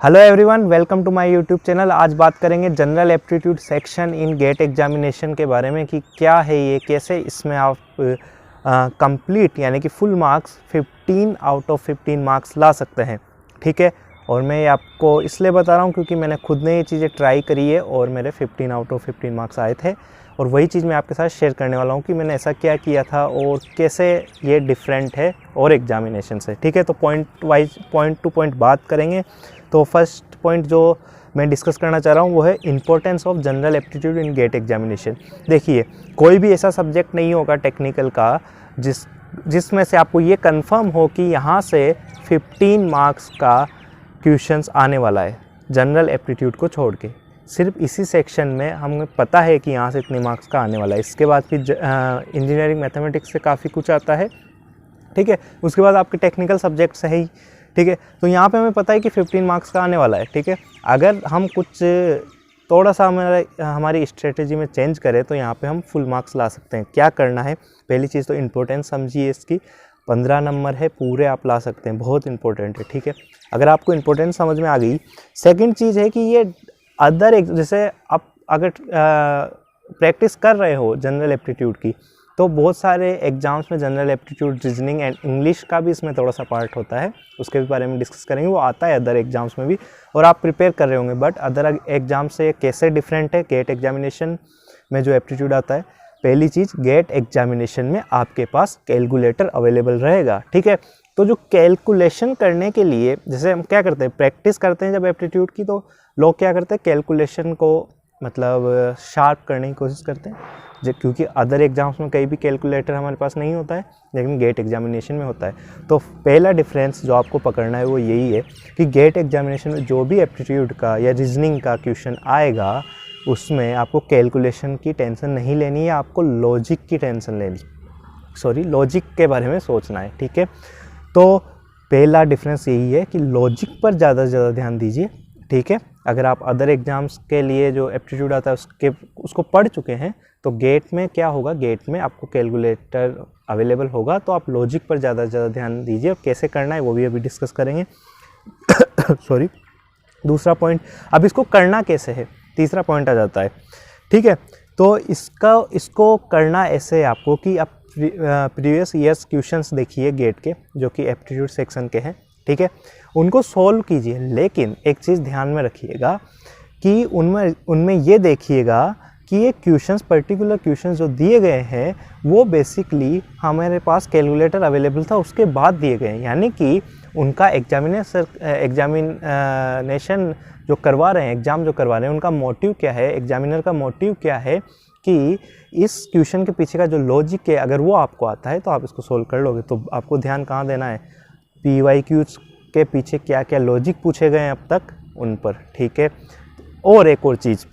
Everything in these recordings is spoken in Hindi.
Hello everyone, welcome to my YouTube channel. आज बात करेंगे general aptitude section in GATE examination के बारे में कि क्या है ये, कैसे इसमें आप कंप्लीट यानी कि full marks 15 out of 15 marks ला सकते हैं। ठीक है, और मैं ये आपको इसलिए बता रहा हूँ क्योंकि मैंने खुद ने ये चीज़ें ट्राई करी है और मेरे 15 आउट ऑफ 15 मार्क्स आए थे। और वही चीज़ मैं आपके साथ शेयर करने वाला हूँ कि मैंने ऐसा क्या किया था और कैसे ये डिफरेंट है और एग्जामिनेशन से। ठीक है, तो point wise point two point बात करेंगे। तो फर्स्ट पॉइंट जो मैं डिस्कस करना चाह रहा हूँ वो है importance of general aptitude in GATE examination. देखिए, कोई भी ऐसा सब्जेक्ट नहीं होगा टेक्निकल का जिसमें से आपको ये कंफर्म हो कि यहाँ से 15 मार्क्स का क्वेश्चंस आने वाला है जनरल एप्टीट्यूड को छोड़ के। सिर्फ इसी सेक्शन में हमें पता है कि यहाँ से इतने मार्क्स का आने वाला है। इसके बाद फिर इंजीनियरिंग मैथमेटिक्स से काफ़ी कुछ आता है। ठीक है, उसके बाद आपके टेक्निकल सब्जेक्ट्स है ही। ठीक है, तो यहाँ पे हमें पता है कि 15 मार्क्स का आने वाला है। ठीक है, अगर हम कुछ थोड़ा सा हमारी स्ट्रेटेजी में चेंज करें तो यहाँ पे हम फुल मार्क्स ला सकते हैं। क्या करना है, पहली चीज़ तो इम्पोर्टेंस समझिए इसकी। 15 नंबर है, पूरे आप ला सकते हैं, बहुत इंपॉर्टेंट है। ठीक है, अगर आपको इम्पोर्टेंस समझ में आ गई। सेकंड चीज़ है कि ये अदर जैसे आप अगर प्रैक्टिस कर रहे हो जनरल एप्टीट्यूड की, तो बहुत सारे एग्जाम्स में general aptitude, reasoning and English का भी इसमें थोड़ा सा पार्ट होता है। उसके भी बारे में डिस्कस करेंगे, वो आता है अदर एग्जाम्स में भी और आप प्रिपेयर कर रहे होंगे। बट अदर एग्जाम से कैसे डिफरेंट है गेट एग्जामिनेशन में जो एप्टीट्यूड आता है। पहली चीज़, गेट एग्जामिनेशन में आपके पास कैलकुलेटर अवेलेबल रहेगा। ठीक है, तो जो कैलकुलेशन करने के लिए, जैसे हम क्या करते हैं, प्रैक्टिस करते हैं जब एप्टीट्यूड की, तो लोग क्या करते हैं, कैलकुलेशन को मतलब शार्प करने की कोशिश करते हैं। क्योंकि अदर एग्जाम्स में कहीं भी कैलकुलेटर हमारे पास नहीं होता है, लेकिन गेट एग्जामिनेशन में होता है। तो पहला डिफरेंस जो आपको पकड़ना है वो यही है कि गेट एग्जामिनेशन में जो भी एप्टीट्यूड का या रीजनिंग का क्वेश्चन आएगा उसमें आपको कैलकुलेशन की टेंशन नहीं लेनी है, आपको लॉजिक की टेंशन लेनी, लॉजिक के बारे में सोचना है। ठीक है, तो पहला डिफरेंस यही है कि लॉजिक पर ज़्यादा से ज़्यादा ध्यान दीजिए। ठीक है, अगर आप अदर एग्जाम्स के लिए जो एप्टीट्यूड आता है उसको पढ़ चुके हैं, तो गेट में क्या होगा, गेट में आपको कैलकुलेटर अवेलेबल होगा, तो आप लॉजिक पर ज़्यादा से ज़्यादा ध्यान दीजिए। और कैसे करना है वो भी अभी डिस्कस करेंगे। दूसरा पॉइंट, अब इसको करना कैसे है, तीसरा पॉइंट आ जाता है। ठीक है, तो इसको करना ऐसे है आपको कि आप प्रीवियस ईयर्स क्वेश्चंस देखिए गेट के, जो कि एप्टीट्यूड सेक्शन के हैं। ठीक है, उनको सॉल्व कीजिए, लेकिन एक चीज़ ध्यान में रखिएगा कि उनमें ये देखिएगा कि ये क्वेश्चंस, पर्टिकुलर क्वेश्चंस जो दिए गए हैं वो बेसिकली हमारे पास कैलकुलेटर अवेलेबल था उसके बाद दिए गए हैं। यानी कि उनका एग्जामिनेशन जो करवा रहे हैं, एग्ज़ाम जो करवा रहे हैं, उनका मोटिव क्या है, एग्जामिनर का मोटिव क्या है कि इस क्वेश्चन के पीछे का जो लॉजिक है, अगर वो आपको आता है तो आप इसको सोल्व कर लोगे। तो आपको ध्यान कहाँ देना है, PYQs के पीछे क्या क्या लॉजिक पूछे गए हैं अब तक, उन पर। ठीक है, और एक और चीज़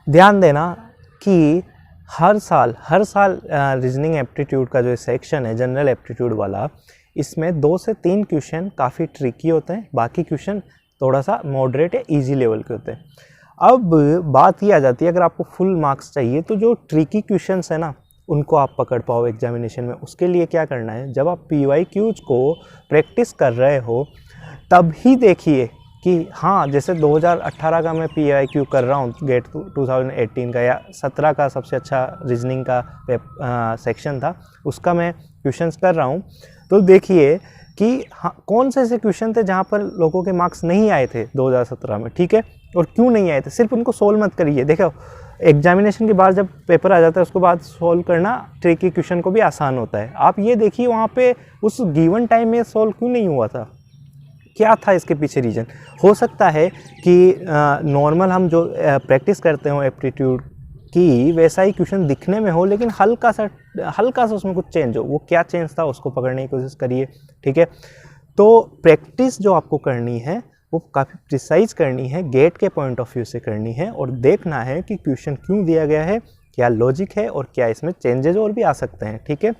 ध्यान देना कि हर साल रीजनिंग एप्टीट्यूड का जो सेक्शन है जनरल एप्टीट्यूड वाला, इसमें 2 से 3 क्वेश्चन काफ़ी ट्रिकी होते हैं, बाकी क्वेश्चन थोड़ा सा मॉडरेट या इजी लेवल के होते हैं। अब बात ये आ जाती है, अगर आपको फुल मार्क्स चाहिए तो जो ट्रिकी क्वेश्चंस है ना, उनको आप पकड़ पाओ एग्जामिनेशन में। उसके लिए क्या करना है, जब आप PYQs को प्रैक्टिस कर रहे हो तब ही देखिए कि हाँ, जैसे 2018 का मैं PYQ कर रहा हूँ, गेट 2018 का या 17 का सबसे अच्छा रीजनिंग का सेक्शन था, उसका मैं क्वेश्चंस कर रहा हूँ। तो देखिए कि हाँ, कौन से ऐसे क्वेश्चन थे जहाँ पर लोगों के मार्क्स नहीं आए थे 2017 में। ठीक है, और क्यों नहीं आए थे, सिर्फ उनको सोल्व मत करिए। देखो, एग्जामिनेशन के बाद जब पेपर आ जाता है उसके बाद सोल्व करना ट्रिकी क्वेश्चन को भी आसान होता है। आप ये देखिए वहाँ पे उस गिवन टाइम में सोल्व क्यों नहीं हुआ था, क्या था इसके पीछे रीज़न। हो सकता है कि नॉर्मल हम जो प्रैक्टिस करते हो एप्टीट्यूड की, वैसा ही क्वेश्चन दिखने में हो, लेकिन हल्का सा उसमें कुछ चेंज हो। वो क्या चेंज था उसको पकड़ने की कोशिश करिए। ठीक है, तो प्रैक्टिस जो आपको करनी है वो काफ़ी प्रिसाइज करनी है, गेट के पॉइंट ऑफ व्यू से करनी है, और देखना है कि क्वेश्चन क्यों दिया गया है, क्या लॉजिक है और क्या इसमें चेंजेज और भी आ सकते हैं। ठीक है,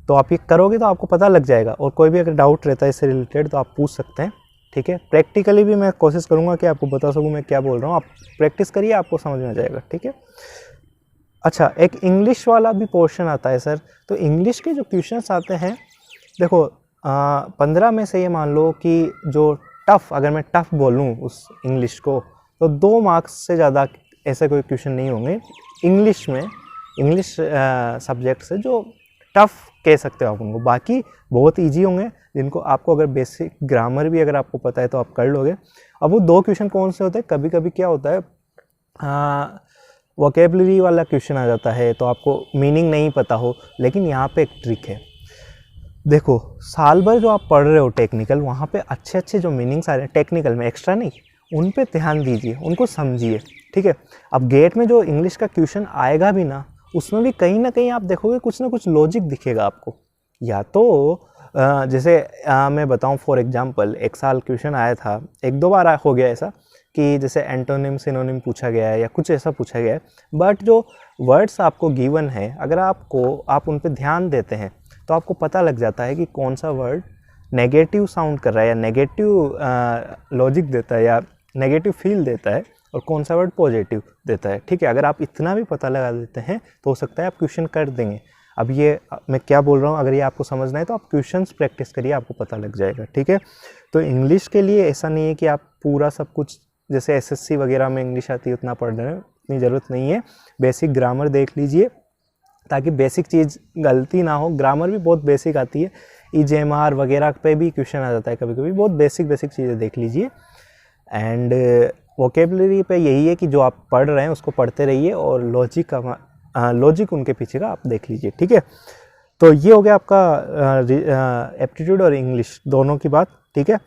तो आप ये करोगे तो आपको पता लग जाएगा। और कोई भी अगर डाउट रहता है इससे रिलेटेड तो आप पूछ सकते हैं। ठीक है, प्रैक्टिकली भी मैं कोशिश करूँगा कि आपको बता सकूँ मैं क्या बोल रहा हूँ। आप प्रैक्टिस करिए, आपको समझ में आ जाएगा। ठीक है, अच्छा, एक इंग्लिश वाला भी पोर्शन आता है सर। तो इंग्लिश के जो क्वेश्चंस आते हैं, देखो 15 में से ये मान लो कि जो टफ़, अगर मैं टफ़ बोलूँ उस इंग्लिश को, तो 2 मार्क्स से ज़्यादा ऐसे कोई क्वेश्चन नहीं होंगे इंग्लिश में, इंग्लिश सब्जेक्ट से जो टफ़ कह सकते हो आप उनको। बाकी बहुत इजी होंगे जिनको आपको अगर बेसिक ग्रामर भी अगर आपको पता है तो आप कर लोगे। अब वो 2 क्वेश्चन कौन से होते हैं, कभी कभी क्या होता है वोकेबलरी वाला क्वेश्चन आ जाता है तो आपको मीनिंग नहीं पता हो, लेकिन यहाँ पे एक ट्रिक है। देखो साल भर जो आप पढ़ रहे हो टेक्निकल, वहाँ पे अच्छे अच्छे जो मीनिंग्स आ रहे हैं टेक्निकल में, एक्स्ट्रा नहीं, उन पे ध्यान दीजिए, उनको समझिए, ठीक है। अब गेट में जो इंग्लिश का क्वेश्चन आएगा भी ना, उसमें भी कहीं ना कहीं आप देखोगे कुछ ना कुछ लॉजिक दिखेगा आपको। या तो जैसे मैं बताऊं फॉर एग्जांपल, एक साल क्वेश्चन आया था, 1-2 बार हो गया ऐसा कि जैसे एंटोनिम सिनोनिम पूछा गया है या कुछ ऐसा पूछा गया है, बट जो वर्ड्स आपको गिवन है अगर आप उन पर ध्यान देते हैं तो आपको पता लग जाता है कि कौन सा वर्ड नेगेटिव साउंड कर रहा है या नेगेटिव लॉजिक देता है या नेगेटिव फील देता है, और कौन सा वर्ड पॉजिटिव देता है, ठीक है। अगर आप इतना भी पता लगा देते हैं तो हो सकता है आप क्वेश्चन कर देंगे। अब ये मैं क्या बोल रहा हूँ, अगर ये आपको समझना है तो आप क्वेश्चंस प्रैक्टिस करिए, आपको पता लग जाएगा, ठीक है। तो इंग्लिश के लिए ऐसा नहीं है कि आप पूरा सब कुछ जैसे एसएससी वगैरह में इंग्लिश आती है उतना पढ़ रहे हैं, इतनी ज़रूरत नहीं है। बेसिक ग्रामर देख लीजिए ताकि बेसिक चीज़ गलती ना हो। ग्रामर भी बहुत बेसिक आती है, EJMR वगैरह पे भी क्वेश्चन आ जाता है कभी कभी, बहुत बेसिक चीज़ें देख लीजिए। एंड वोकेबलरी पे यही है कि जो आप पढ़ रहे हैं उसको पढ़ते रहिए और लॉजिक उनके पीछे का आप देख लीजिए, ठीक है। तो ये हो गया आपका एप्टीट्यूड और इंग्लिश दोनों की बात, ठीक है।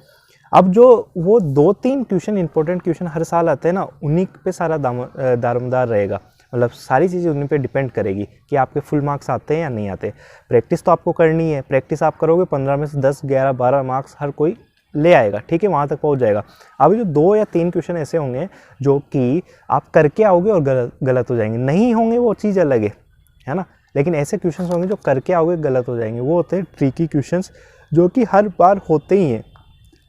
अब जो वो 2-3 क्वेश्चन इंपॉर्टेंट क्वेश्चन हर साल आते हैं ना, उन्हीं पे सारा दारोमदार रहेगा, मतलब सारी चीज़ें उन्हीं पे डिपेंड करेगी कि आपके फुल मार्क्स आते हैं या नहीं आते। प्रैक्टिस तो आपको करनी है, प्रैक्टिस आप करोगे 15 में से 10, 11, 12 मार्क्स हर कोई ले आएगा, ठीक है, वहाँ तक पहुँच जाएगा। अभी जो 2 या 3 क्वेश्चन ऐसे होंगे जो कि आप करके आओगे और गलत हो जाएंगे, नहीं होंगे वो चीज़ अलग है ना, लेकिन ऐसे क्वेश्चन होंगे जो करके आओगे गलत हो जाएंगे, वो होते हैं ट्रिकी क्वेश्चन जो कि हर बार होते ही हैं।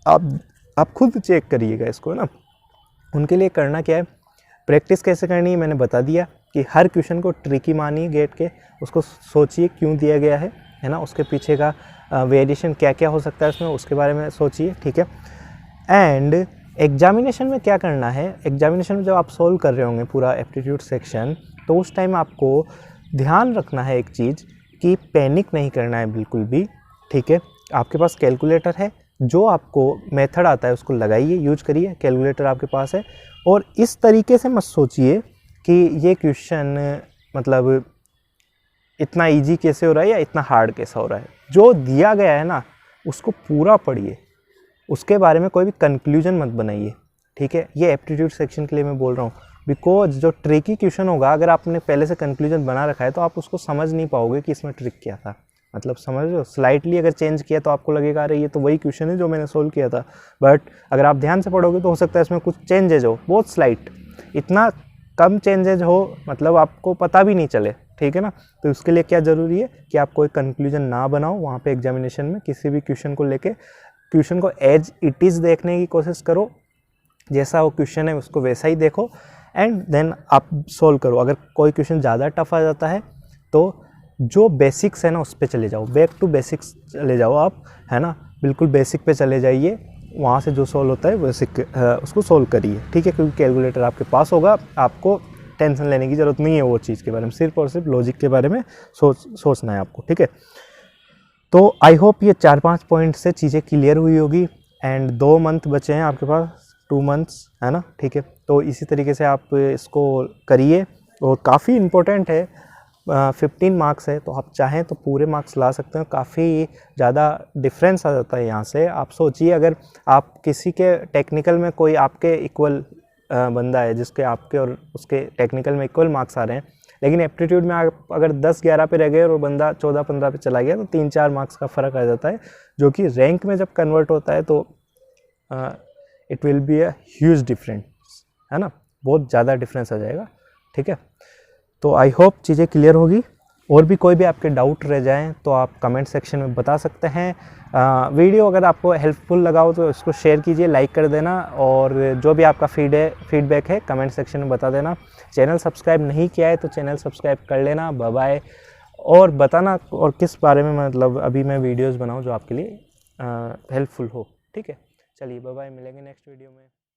आप खुद चेक करिएगा इसको, है ना। उनके लिए करना क्या है, प्रैक्टिस कैसे करनी है मैंने बता दिया कि हर क्वेश्चन को ट्रिकी मानिए गेट के, उसको सोचिए क्यों दिया गया है ना, उसके पीछे का वेरिएशन क्या क्या हो सकता है उसमें, उसके बारे में सोचिए, ठीक है। एंड एग्जामिनेशन में क्या करना है, एग्जामिनेशन में जब आप सोल्व कर रहे होंगे पूरा एप्टीट्यूड सेक्शन, तो उस टाइम आपको ध्यान रखना है एक चीज़ कि पैनिक नहीं करना है बिल्कुल भी, ठीक है। आपके पास कैलकुलेटर है, जो आपको मेथड आता है उसको लगाइए, यूज करिए, कैलकुलेटर आपके पास है। और इस तरीके से मत सोचिए कि ये क्वेश्चन मतलब इतना इजी कैसे हो रहा है या इतना हार्ड कैसा हो रहा है। जो दिया गया है ना उसको पूरा पढ़िए, उसके बारे में कोई भी कंक्लूजन मत बनाइए, ठीक है। ये एप्टीट्यूड सेक्शन के लिए मैं बोल रहा हूँ, बिकॉज जो ट्रिकी क्वेश्चन होगा अगर आपने पहले से कंक्लूजन बना रखा है तो आप उसको समझ नहीं पाओगे कि इसमें ट्रिक क्या था, मतलब समझ लो स्लाइटली अगर चेंज किया तो आपको लगेगा अरे ये तो वही क्वेश्चन है जो मैंने सोल्व किया था, बट अगर आप ध्यान से पढ़ोगे तो हो सकता है इसमें कुछ चेंजेज हो, बहुत स्लाइट, इतना कम चेंजेज हो मतलब आपको पता भी नहीं चले, ठीक है ना। तो उसके लिए क्या ज़रूरी है कि आप कोई कंक्लूजन ना बनाओ वहाँ पे एग्जामिनेशन में, किसी भी क्वेश्चन को लेके क्वेश्चन को एज इट इज़ देखने की कोशिश करो, जैसा वो क्वेश्चन है उसको वैसा ही देखो एंड देन आप सोल्व करो। अगर कोई क्वेश्चन ज़्यादा टफ आ जाता है तो जो बेसिक्स है ना उस पर चले जाओ, बैक टू बेसिक्स चले जाओ आप, है ना, बिल्कुल बेसिक पे चले जाइए, वहाँ से जो सोल्व होता है बेसिक उसको सोल्व करिए, ठीक है। क्योंकि कैलकुलेटर आपके पास होगा, आपको टेंशन लेने की ज़रूरत नहीं है वो चीज़ के बारे में, सिर्फ और सिर्फ लॉजिक के बारे में सोचना है आपको, ठीक है। तो आई होप ये 4-5 पॉइंट से चीज़ें क्लियर हुई होगी। एंड 2 मंथ बचे हैं आपके पास, 2 मंथ्स, है ना, ठीक है। तो इसी तरीके से आप इसको करिए और काफ़ी इम्पोर्टेंट है, 15 मार्क्स है तो आप चाहें तो पूरे मार्क्स ला सकते हैं, काफ़ी ज़्यादा डिफरेंस आ जाता है यहाँ से। आप सोचिए अगर आप किसी के टेक्निकल में कोई आपके इक्वल बंदा है जिसके आपके और उसके टेक्निकल में इक्वल मार्क्स आ रहे हैं, लेकिन एप्टीट्यूड में आप अगर 10-11 पे रह गए और बंदा 14-15 पे चला गया तो 3-4 मार्क्स का फ़र्क आ जाता है, जो कि रैंक में जब कन्वर्ट होता है तो it will be a huge difference, है ना, बहुत ज़्यादा डिफरेंस आ जाएगा, ठीक है। तो आई होप चीज़ें क्लियर होगी। और भी कोई भी आपके डाउट रह जाएं तो आप कमेंट सेक्शन में बता सकते हैं। वीडियो अगर आपको हेल्पफुल लगा हो तो इसको शेयर कीजिए, लाइक कर देना, और जो भी आपका फीडबैक है कमेंट सेक्शन में बता देना। चैनल सब्सक्राइब नहीं किया है तो चैनल सब्सक्राइब कर लेना। Bye bye. और बताना और किस बारे में मतलब अभी मैं वीडियोज़ बनाऊँ जो आपके लिए हेल्पफुल हो, ठीक है। चलिए बाय बाय, मिलेंगे नेक्स्ट वीडियो में।